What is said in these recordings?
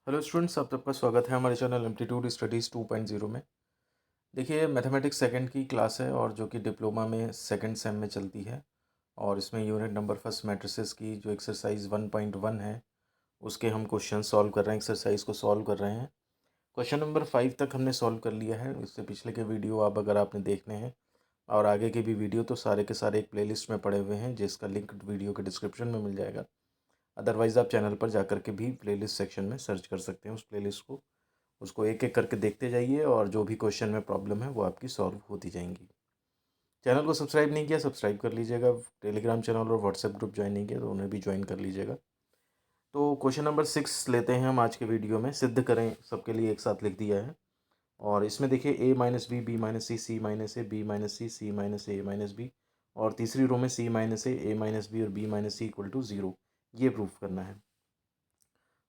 Hello students, आप सबका स्वागत है हमारे चैनल एप्टीट्यूड स्टडीज़ 2.0 में। देखिए, मैथमेटिक्स सेकंड की क्लास है और जो कि डिप्लोमा में सेकंड सेम में चलती है। और इसमें यूनिट नंबर फर्स्ट मैट्रिसेस की जो एक्सरसाइज 1.1 है उसके हम क्वेश्चन सॉल्व कर रहे हैं, एक्सरसाइज को सॉल्व कर रहे हैं। क्वेश्चन नंबर 5 तक हमने सॉल्व कर लिया है। इससे पिछले के वीडियो आप अगर आपने देखने हैं और आगे के भी वीडियो तो सारे के सारे एक प्लेलिस्ट में पड़े हुए हैं, जिसका लिंक वीडियो के डिस्क्रिप्शन में मिल जाएगा। अदरवाइज़ आप चैनल पर जाकर के भी प्लेलिस्ट सेक्शन में सर्च कर सकते हैं उस प्लेलिस्ट को। उसको एक एक करके देखते जाइए और जो भी क्वेश्चन में प्रॉब्लम है वो आपकी सॉल्व होती जाएंगी। चैनल को सब्सक्राइब नहीं किया, सब्सक्राइब कर लीजिएगा। टेलीग्राम चैनल और व्हाट्सएप ग्रुप ज्वाइन नहीं किया तो उन्हें भी ज्वाइन कर लीजिएगा। तो क्वेश्चन नंबर 6 लेते हैं हम आज के वीडियो में। सिद्ध करें सबके लिए एक साथ लिख दिया है। और इसमें देखिए A minus B minus C minus A B minus C minus A minus B, और तीसरी रो में C minus A minus B और B minus C equal to 0, ये प्रूफ करना है।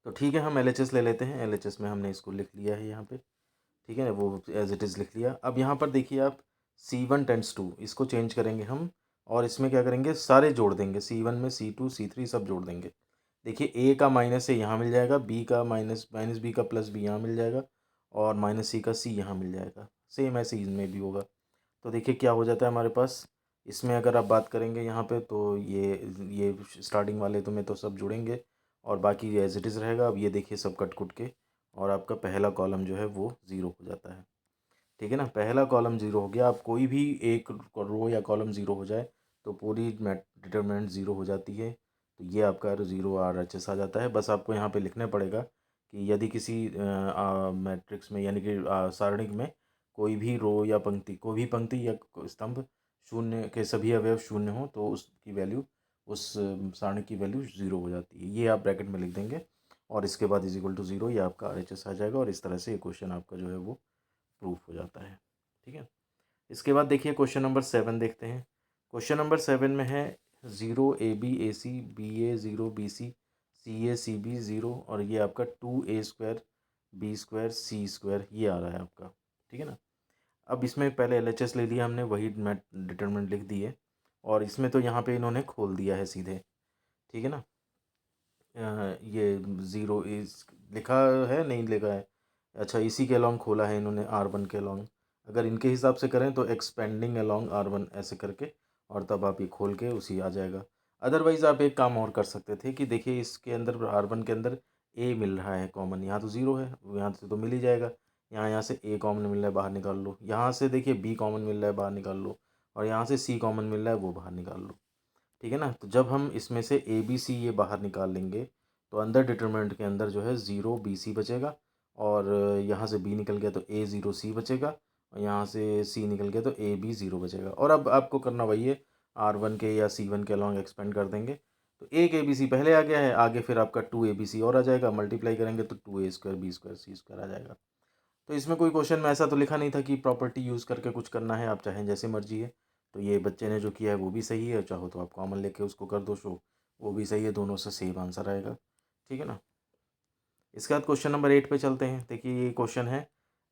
तो ठीक है, हम LHS ले लेते हैं। LHS में हमने इसको लिख लिया है यहाँ पे। ठीक है, वो एज इट इज़ लिख लिया। अब यहाँ पर देखिए आप C1 टेंस टू, इसको चेंज करेंगे हम और इसमें क्या करेंगे, सारे जोड़ देंगे। C1 में C2 C3 सब जोड़ देंगे। देखिए ए का माइनस ए यहाँ मिल जाएगा, बी का माइनस माइनस बी का प्लस बी यहाँ मिल जाएगा, और माइनस सी का सी यहाँ मिल जाएगा। सेम ऐसे इसमें भी होगा। तो देखिए क्या हो जाता है हमारे पास। इसमें अगर आप बात करेंगे यहाँ पे तो ये स्टार्टिंग वाले तो में तो सब जुड़ेंगे और बाकी एज इट इज़ रहेगा। अब ये देखिए सब कट कुट के, और आपका पहला कॉलम जो है वो ज़ीरो हो जाता है। ठीक है ना, पहला कॉलम ज़ीरो हो गया। आप कोई भी एक रो या कॉलम ज़ीरो हो जाए तो पूरी डिटर्मिनेंट ज़ीरो हो जाती है। तो ये आपका ज़ीरो RHS आ जाता है। बस आपको यहाँ पे लिखना पड़ेगा कि यदि किसी मैट्रिक्स में यानी कि सारणिक में कोई भी रो या पंक्ति, कोई भी पंक्ति या स्तंभ शून्य के सभी अवयव शून्य हो तो उसकी वैल्यू, उस सारणी की वैल्यू ज़ीरो हो जाती है। ये आप ब्रैकेट में लिख देंगे और इसके बाद इज इक्वल टू 0, ये आपका RHS आ जाएगा। और इस तरह से ये क्वेश्चन आपका जो है वो प्रूफ हो जाता है। ठीक है, इसके बाद देखिए क्वेश्चन नंबर 7 देखते हैं। क्वेश्चन नंबर 7 में है 0 AB AC BA 0 BC CA CB 0, और ये आपका 2A² B² C² ये आ रहा है आपका। ठीक है ना। अब इसमें पहले LHS ले लिया हमने, वही डिटरमिनेंट लिख दी है, और इसमें तो यहाँ पे इन्होंने खोल दिया है सीधे। ठीक है ना। ये 0 इस लिखा है, नहीं लिखा है। अच्छा, इसी के अलॉन्ग खोला है इन्होंने, R1 के अलॉन्ग। अगर इनके हिसाब से करें तो एक्सपेंडिंग अलॉन्ग R1 ऐसे करके, और तब आप ये खोल के उसी आ जाएगा। अदरवाइज़ आप एक काम और कर सकते थे कि देखिए इसके अंदर R1 के अंदर A मिल रहा है कॉमन, यहाँ तो 0 है, यहाँ से तो मिल ही जाएगा। यहाँ से A कॉमन मिल रहा है, बाहर निकाल लो। यहाँ से देखिए B कॉमन मिल रहा है, बाहर निकाल लो। और यहाँ से C कॉमन मिल रहा है, वो बाहर निकाल लो। ठीक है ना। तो जब हम इसमें से ABC ये बाहर निकाल लेंगे तो अंदर डिटरमिनेंट के अंदर जो है 0 BC बचेगा, और यहाँ से B निकल गया तो A0C बचेगा, और यहाँ से C निकल गया तो AB0 बचेगा। और अब आपको करना वही है, R1 के या C1 के अलॉन्ग एक्सपेंड कर देंगे। तो एक ABC पहले आ गया है, आगे फिर आपका 2ABC और आ जाएगा। मल्टीप्लाई करेंगे तो 2A² B² C² आ जाएगा। तो इसमें कोई क्वेश्चन में ऐसा तो लिखा नहीं था कि प्रॉपर्टी यूज़ करके कुछ करना है, आप चाहें जैसे मर्जी है। तो ये बच्चे ने जो किया है वो भी सही है, चाहो तो आप कॉमन लेके उसको कर दो शो, वो भी सही है। दोनों से सेम आंसर आएगा। ठीक है ना। इसके बाद क्वेश्चन नंबर 8 पे चलते हैं। देखिए ये क्वेश्चन है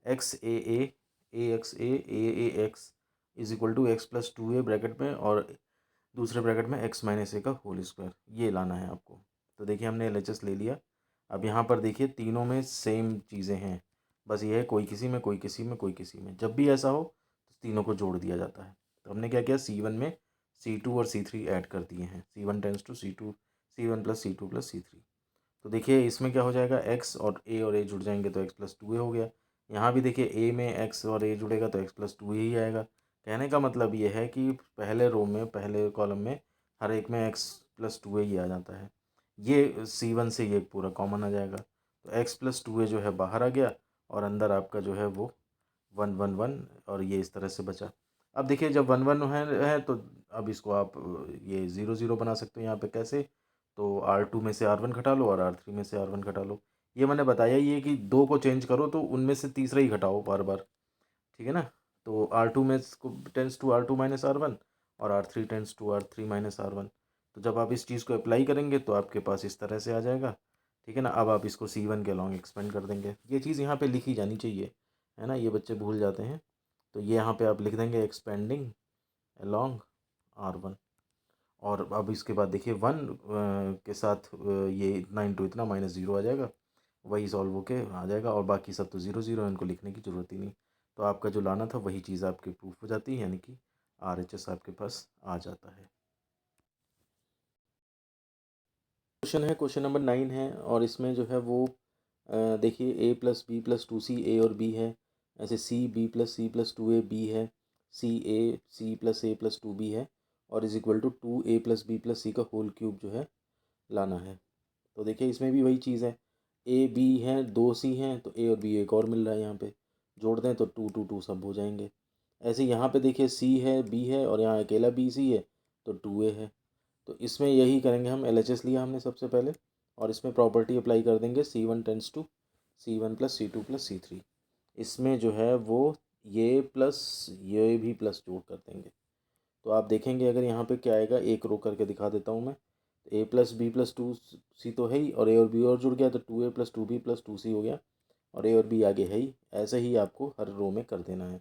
XAA AXA AAX is equal to x+2a bracket में, और दूसरे ब्रैकेट में x - a का होल स्क्वायर, ये लाना है आपको। तो देखिए हमने LHS ले लिया। अब यहाँ पर देखिए तीनों में सेम चीज़ें हैं, बस ये है कोई किसी में, कोई किसी में, कोई किसी में। जब भी ऐसा हो तो तीनों को जोड़ दिया जाता है। तो हमने क्या किया, C1 में C2 और C3 ऐड कर दिए हैं। C1 tense to C2, C1 + C2 + C3। तो देखिए इसमें क्या हो जाएगा, x और A जुड़ जाएंगे तो x+2a हो गया। यहाँ भी देखिए A में x और A जुड़ेगा तो x+2a ही आएगा। कहने का मतलब ये है कि पहले रो में, पहले कॉलम में हर एक में x+2a ही आ जाता है। ये C1 से ये पूरा कॉमन आ जाएगा। तो x+2a जो है बाहर आ गया, और अंदर आपका जो है वो 1 1 1, और ये इस तरह से बचा। अब देखिए जब 1 1 है तो अब इसको आप ये 0 0 बना सकते हो यहाँ पे। कैसे, तो R2 में से R1 घटा लो और R3 में से R1 घटा लो। ये मैंने बताया ही है कि दो को चेंज करो तो उनमें से तीसरा ही घटाओ बार बार। ठीक है ना। तो R2 में टेंस टू R2 - R1, और R3 tends to R3 - R1। तो जब आप इस चीज़ को अप्लाई करेंगे तो आपके पास इस तरह से आ जाएगा। ठीक है ना। अब आप इसको C1 के अलॉन्ग एक्सपेंड कर देंगे। ये चीज़ यहाँ पे लिखी जानी चाहिए, है ना, ये बच्चे भूल जाते हैं। तो ये यहाँ पे आप लिख देंगे एक्सपेंडिंग अलॉन्ग R1। और अब इसके बाद देखिए 1 के साथ ये इतना इंटू इतना -0 आ जाएगा। वही सॉल्व होके आ जाएगा, और बाकी सब तो ज़ीरो ज़ीरो, इनको लिखने की ज़रूरत ही नहीं। तो आपका जो लाना था वही चीज़ आपकी प्रूफ हो जाती है, यानी कि RHS आपके पास आ जाता है। क्वेश्चन है, क्वेश्चन नंबर 9 है, और इसमें जो है वो देखिए a+b+2c a और b है, ऐसे c+b+c+2a b है, c+a+c+a+2b है, और इज इक्वल टू 2a+b+c का होल क्यूब जो है लाना है। तो देखिए इसमें भी वही चीज़ है, ए बी है, 2c हैं, तो a और b एक और मिल रहा है, यहाँ पे जोड़ दें तो 2 2 2 सब हो जाएंगे। ऐसे यहाँ पे देखिए c है, b है, और यहाँ अकेला bc है, तो 2a है। तो इसमें यही करेंगे हम, LHS लिया हमने सबसे पहले, और इसमें प्रॉपर्टी अप्लाई कर देंगे C1 tense to C1 plus C2 plus C3। इसमें जो है वो ये प्लस ये भी प्लस जोड़ कर देंगे। तो आप देखेंगे अगर यहाँ पे क्या आएगा, एक रो करके दिखा देता हूँ मैं। तो a+b+2c तो है ही, और a और b और जुड़ गया, तो 2a+2b+2c हो गया, और a और b आगे है ही। ऐसे ही आपको हर रो में कर देना है।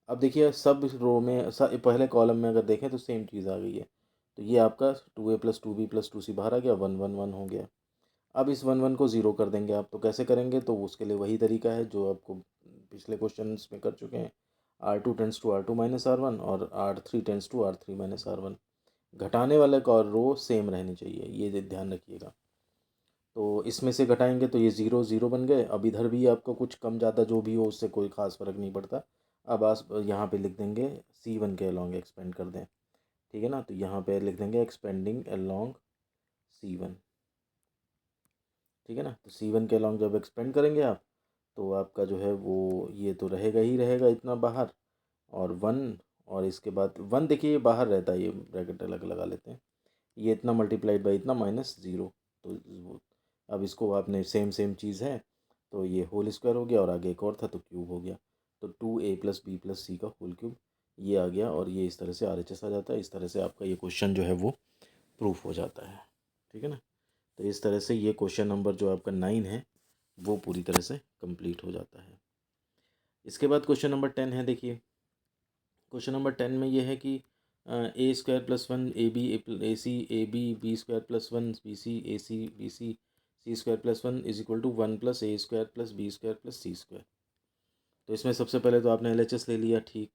अब देखिए सब रो में पहले कॉलम में अगर देखें तो सेम चीज़ आ गई है। तो ये आपका 2a+2b+2c बाहर आ गया, 1 1 1 हो गया। अब इस 1 1 को ज़ीरो कर देंगे आप। तो कैसे करेंगे, तो उसके लिए वही तरीका है जो आपको पिछले क्वेश्चन में कर चुके हैं। R2 tends to R2 minus R1, और R3 tends to R3 minus R1। घटाने वाले का रो सेम रहनी चाहिए, ये ध्यान रखिएगा। तो इसमें से घटाएंगे तो ये ज़ीरो ज़ीरो बन गए। अब इधर भी आपको कुछ कम ज़्यादा जो भी हो उससे कोई ख़ास फ़र्क नहीं पड़ता। अब आप यहाँ पे लिख देंगे C1 के अलॉन्ग एक्सपेंड कर दें, ठीक है ना। तो यहाँ पे लिख देंगे एक्सपेंडिंग अलॉन्ग C1, ठीक है ना। तो C1 के अलॉन्ग जब एक्सपेंड करेंगे आप, तो आपका जो है वो ये तो रहेगा ही रहेगा इतना बाहर, और 1, और इसके बाद 1 देखिए ये बाहर रहता है, ये ब्रैकेट अलग लगा लेते हैं, ये इतना मल्टीप्लाइड बाई इतना माइनस ज़ीरो। तो अब इसको आपने सेम सेम चीज़ है, तो ये होल स्क्वायर हो गया, और आगे एक और था तो क्यूब हो गया। तो 2a+b+c का होल क्यूब ये आ गया, और ये इस तरह से RHS आ जाता है। इस तरह से आपका ये क्वेश्चन जो है वो प्रूफ हो जाता है, ठीक है ना। तो इस तरह से ये क्वेश्चन नंबर जो आपका 9 है वो पूरी तरह से कंप्लीट हो जाता है। इसके बाद क्वेश्चन नंबर 10 है। देखिए क्वेश्चन नंबर 10 में ये है कि a² + 1 ab ac ab b² + 1 bc ac bc c² + 1 is equal to 1 + a² + b² + c²। तो इसमें सबसे पहले तो आपने LHS ले लिया, ठीक।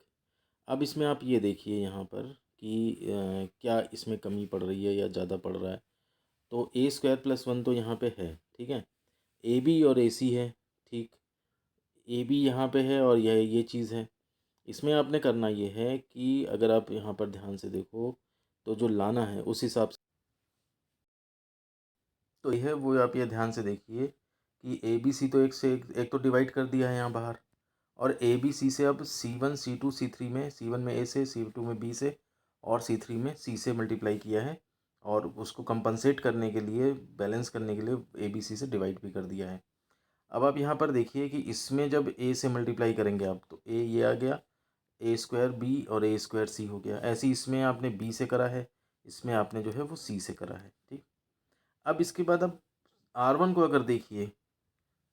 अब इसमें आप ये देखिए यहाँ पर कि क्या इसमें कमी पड़ रही है या ज़्यादा पड़ रहा है। तो a² + 1 तो यहाँ पे है, ठीक है। AB और AC है, ठीक। AB यहाँ पे है, और ये चीज़ है। इसमें आपने करना ये है कि अगर आप यहाँ पर ध्यान से देखो तो जो लाना है उस हिसाब से, तो यह है वो आप ये ध्यान से देखिए कि ABC तो एक से एक तो डिवाइड कर दिया है यहाँ बाहर, और ABC से अब C1 C2 C3 में, C1 में A से, C2 में B से, और C3 में C से मल्टीप्लाई किया है, और उसको कंपनसेट करने के लिए, बैलेंस करने के लिए ABC से डिवाइड भी कर दिया है। अब आप यहाँ पर देखिए कि इसमें जब A से मल्टीप्लाई करेंगे आप, तो A ये आ गया, a² B और a² C हो गया। ऐसे ही इसमें आपने B से करा है, इसमें आपने जो है वो C से करा है, ठीक। अब इसके बाद अब R1 को अगर देखिए,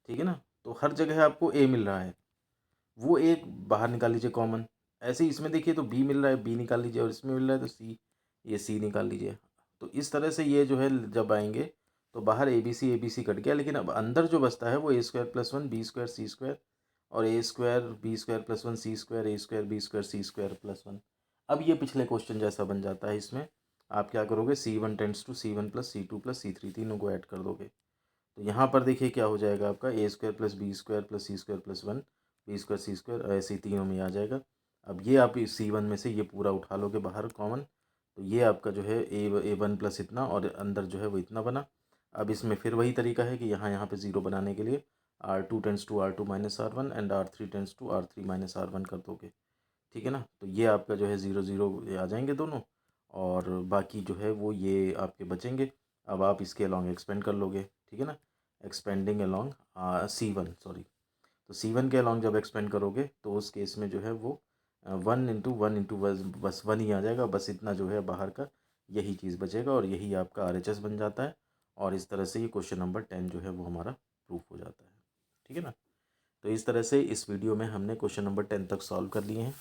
ठीक है ना, तो हर जगह आपको A मिल रहा है, वो एक बाहर निकाल लीजिए कॉमन। ऐसे ही इसमें देखिए तो B मिल रहा है, B निकाल लीजिए, और इसमें मिल रहा है तो C, ये C निकाल लीजिए। तो इस तरह से ये जो है जब आएंगे तो बाहर ABC कट गया, लेकिन अब अंदर जो बचता है वो a² + 1 b² c² और a² b² + 1 c² a² b² c² + 1। अब ये पिछले क्वेश्चन जैसा बन जाता है। इसमें आप क्या करोगे, C1 tense to C1 + C2 + C3 तीनों को ऐड कर दोगे। तो यहाँ पर देखिए क्या हो जाएगा आपका, a² + b² + c² + 1 b² c², ऐसे ही तीनों में आ जाएगा। अब ये आप C1 में से ये पूरा उठा लोगे बाहर कॉमन, तो ये आपका जो है a1 प्लस इतना, और अंदर जो है वो इतना बना। अब इसमें फिर वही तरीका है कि यहाँ पे ज़ीरो बनाने के लिए R2 tends to R2 minus R1 and R3 tends to R3 minus R1 कर दोगे, ठीक है ना। तो ये आपका जो है ज़ीरो ज़ीरो आ जाएंगे दोनों, और बाकी जो है वो ये आपके बचेंगे। अब आप इसके अलॉन्ग एक्सपेंड कर लोगे, ठीक है ना। Expanding along C1, sorry. तो C1 के अलॉन्ग जब एक्सपेंड करोगे तो उस केस में जो है वो 1 × 1 × बस 1 ही आ जाएगा, बस इतना जो है बाहर का यही चीज़ बचेगा, और यही आपका RHS बन जाता है। और इस तरह से ये क्वेश्चन नंबर 10 जो है वो हमारा प्रूफ हो जाता है, ठीक है ना। तो इस तरह से इस वीडियो में हमने क्वेश्चन नंबर 10 तक सॉल्व कर लिए हैं।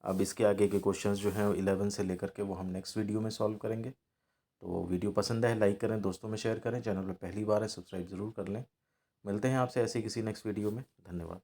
अब इसके आगे के क्वेश्चंस जो हैं 11 से लेकर के वो हम नेक्स्ट वीडियो में सॉल्व करेंगे। तो वीडियो पसंद है लाइक करें, दोस्तों में शेयर करें, चैनल पर पहली बार है सब्सक्राइब ज़रूर कर लें। मिलते हैं आपसे ऐसे किसी नेक्स्ट वीडियो में। धन्यवाद।